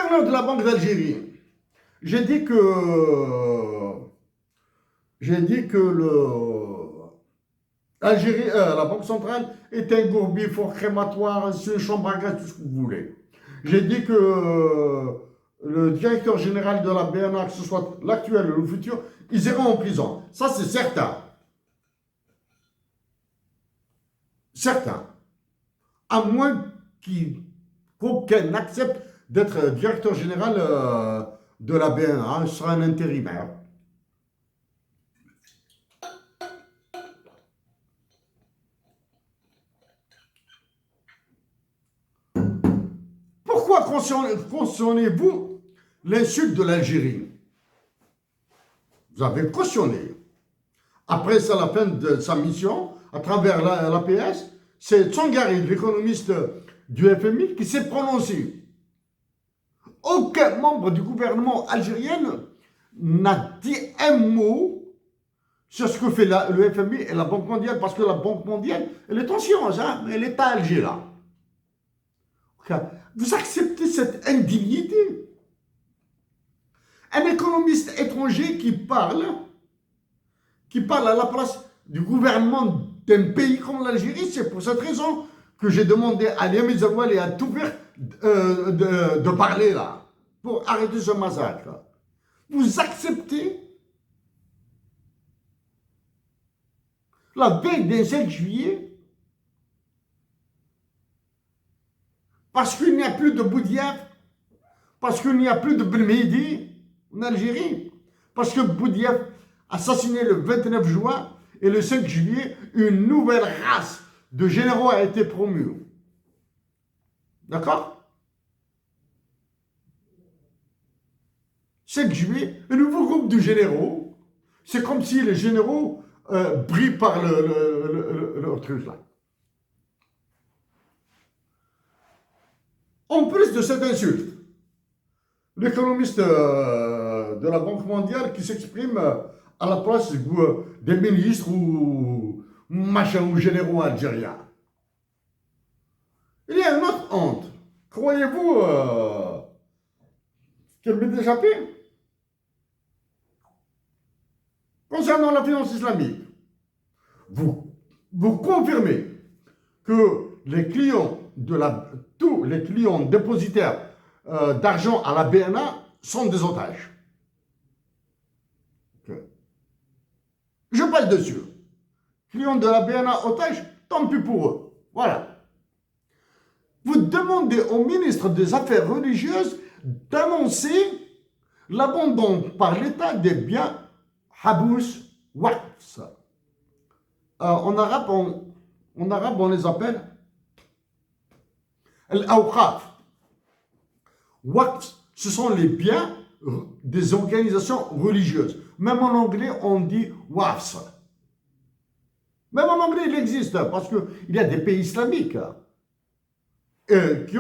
Parlons de la Banque d'Algérie. J'ai dit que, la Banque centrale est un gourbi, fort crématoire, c'est une chambre à gaz, tout ce que vous voulez. J'ai dit que le directeur général de la BNA, que ce soit l'actuel ou le futur, ils iront en prison. Ça, c'est certain. Certain. À moins qu'aucun accepte d'être directeur général de la BNA, ce sera un intérimaire. Pourquoi cautionnez-vous l'insulte de l'Algérie? Vous avez cautionné. Après ça, la fin de sa mission, à travers l'APS, c'est Tsangari, l'économiste du FMI, qui s'est prononcé. Aucun membre du gouvernement algérien n'a dit un mot sur ce que fait le FMI et la Banque mondiale, parce que la Banque mondiale, elle est en science, hein, mais elle est à Alger, là. Vous acceptez cette indignité? Un économiste étranger qui parle à la place du gouvernement d'un pays comme l'Algérie, c'est pour cette raison que j'ai demandé à Liam Zawal et à Toubir de parler là, pour arrêter ce massacre. Vous acceptez la veille d'un 7 juillet, parce qu'il n'y a plus de Boudiaf, parce qu'il n'y a plus de Belmehdi en Algérie, parce que Boudiaf assassiné le 29 juin et le 5 juillet, une nouvelle race de généraux a été promue. D'accord? 5 juillet, un nouveau groupe de généraux. C'est comme si les généraux brillent par le truc là. En plus de cette insulte, l'économiste de la Banque mondiale qui s'exprime à la place des ministres ou machin ou généraux algériens. Il y a une autre honte. Croyez-vous qu'elle m'est échappée? Concernant la finance islamique, vous confirmez que les clients tous les clients dépositaires d'argent à la BNA sont des otages. Je passe dessus. Clients de la BNA otages, tant pis pour eux. Voilà. Vous demandez au ministre des Affaires religieuses d'annoncer l'abandon par l'État des biens habous waqfs. En arabe, on les appelle al-awqaf. Waqf, ce sont les biens des organisations religieuses. Même en anglais, on dit waqf. Même en anglais, il existe, parce qu'il y a des pays islamiques qui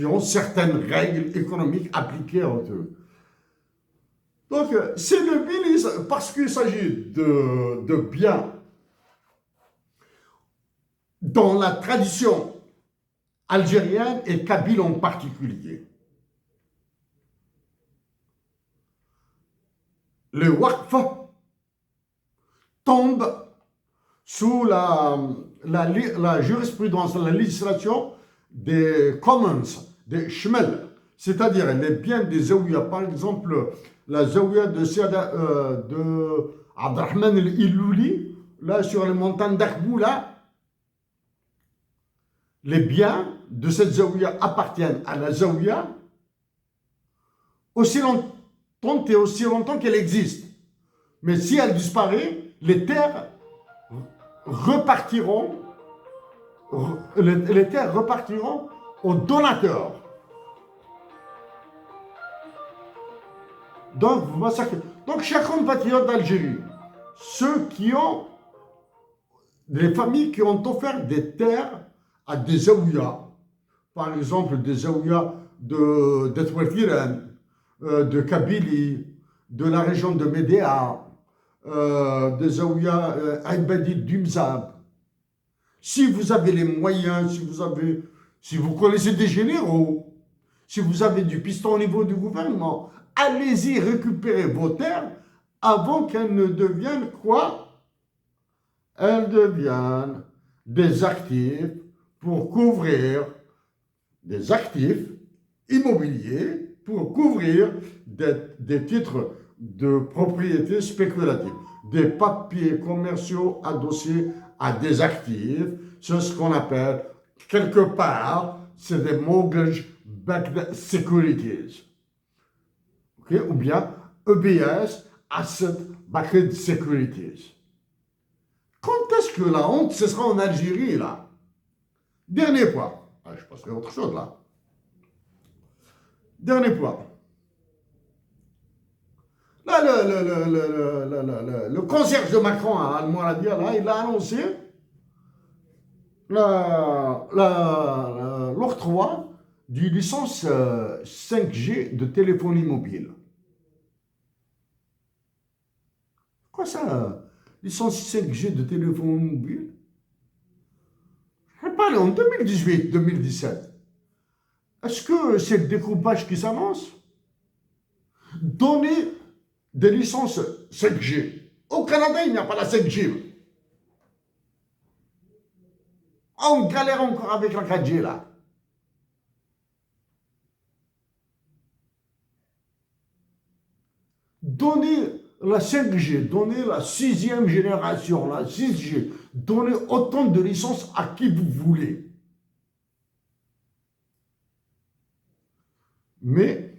ont certaines règles économiques appliquées entre eux. Donc, c'est le ministre, parce qu'il s'agit de biens dans la tradition algérienne et kabyle en particulier. Le waqf tombe sous la jurisprudence, la législation des commons, des shmel, c'est-à-dire les biens des zaouïas. Par exemple, la zaouïa de Abdrahman el-Ilouli, là sur les montagnes d'Akbou, là, les biens de cette zaouïa appartiennent à la zaouïa aussi longtemps qu'elle existe. Mais si elle disparaît, les terres repartiront aux donateurs. Donc, chers compatriotes d'Algérie, les familles qui ont offert des terres à des zaouïas, par exemple des zaouïas de Twertiran, de Kabylie, de la région de Médéa, des zaouïas Aïbadi d'Umzab. Si vous avez les moyens, si vous connaissez des généraux, Si vous avez du piston au niveau du gouvernement, allez-y récupérer vos terres avant qu'elles ne deviennent quoi? Elles deviennent des actifs pour couvrir des actifs immobiliers pour couvrir des titres de propriété spéculative, des papiers commerciaux adossés à des actifs, c'est ce qu'on appelle quelque part, c'est des mortgage-backed securities, okay? Ou bien EBS, Asset Backed Securities. Quand est-ce que la honte cessera en Algérie, là? Dernier point. Ah, je passerai à autre chose, là. Dernier point. Là, le concierge de Macron à Al-Mouradia, là, il a annoncé l'octroi d'une licence 5G de téléphonie mobile. Quoi ça? Licence 5G de téléphonie mobile? Je parle en 2018-2017. Est-ce que c'est le découpage qui s'annonce? Donner des licences 5G. Au Canada, il n'y a pas la 5G. On galère encore avec la 4G, là. Donner la 5G, donner la 6e génération, la 6G, donner autant de licences à qui vous voulez. Mais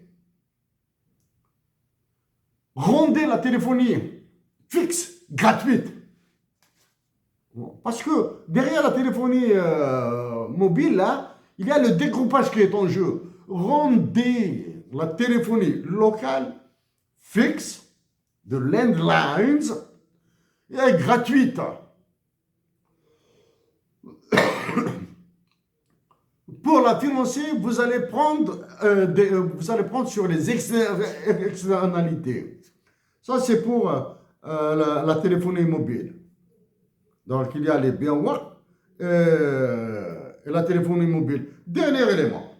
rendez la téléphonie fixe, gratuite. Parce que derrière la téléphonie mobile, là, il y a le dégroupage qui est en jeu. Rendez la téléphonie locale fixe, de landlines, et gratuite. Pour la financer, vous allez prendre sur les externalités. Ça, c'est pour la téléphonie mobile. Donc, il y a les biens et la téléphonie mobile. Dernier élément.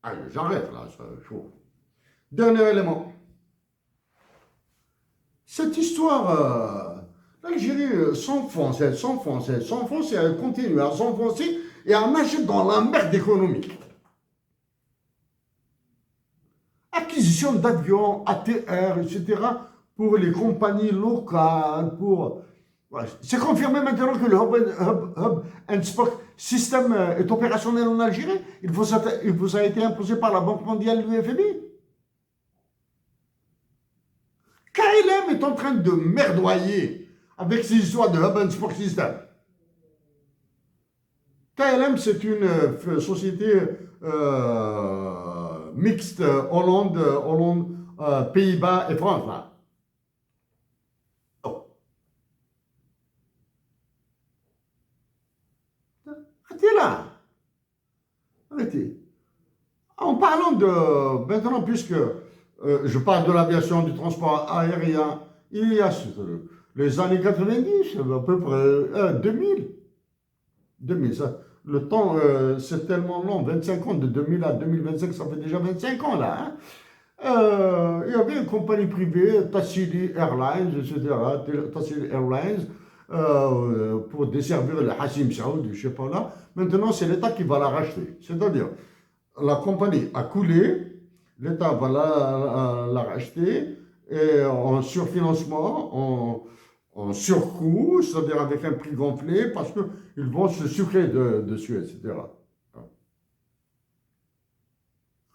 Allez, j'arrête là, c'est chaud. Dernier élément. Cette histoire, l'Algérie s'enfonce, elle s'enfonce, elle s'enfonce et elle continue à s'enfoncer et à marcher dans la merde économique. Acquisition d'avions, ATR, etc. pour les compagnies locales, c'est confirmé maintenant que le Hub and Spoke System est opérationnel en Algérie. Il vous a été imposé par la Banque mondiale et l'UFMI. KLM est en train de merdoyer avec ces histoires de Hub and Spoke System. KLM, c'est une société mixte Hollande, Pays-Bas et France. Là. Arrêtez là. Arrêtez. En parlant de... Maintenant, puisque je parle de l'aviation, du transport aérien, il y a les années 90, à peu près 2000. 2000, ça, le temps, c'est tellement long, 25 ans, de 2000 à 2025, ça fait déjà 25 ans là. Hein. Il y avait une compagnie privée, Tassili Airlines, etc., Tassili Airlines, pour desservir le Hassim Saoud, je ne sais pas là. Maintenant, c'est l'État qui va la racheter. C'est-à-dire, la compagnie a coulé, l'État va la racheter, et en surfinancement, en surcoût, c'est-à-dire avec un prix gonflé, parce qu'ils vont se sucrer dessus, etc.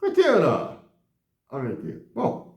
Arrêtez là. Arrêtez. Bon.